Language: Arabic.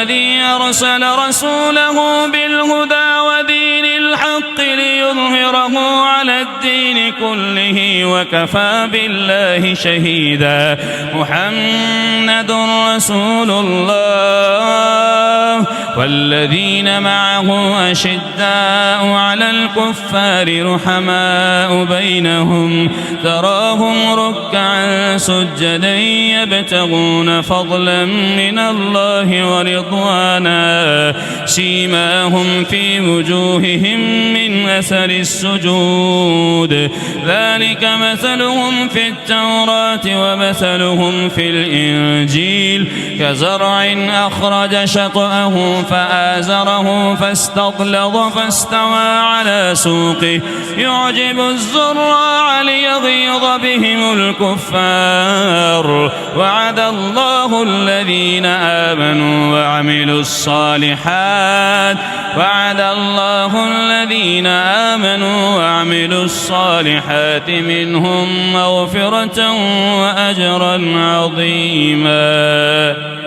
الذي أرسل رسوله بالهدى ودين الحق ليظهره على الدين كله وكفى بالله شهيدا. محمد رسول الله والذين معه أشداء على الكفار رحماء بينهم تراهم ركعا سجدا يبتغون فضلا من الله ورضوانا سيماهم في وجوههم من أثر السجود ذلك مثلهم في التوراة ومثلهم في الإنجيل كزرع أخرج شطأه فآزره فاستغلظ فاستوى على سوقه يعجب الزراع ليغيظ بهم الكفار. وعد الله الذين آمنوا وعملوا الصالحات منهم مغفرة وأجرا عظيما.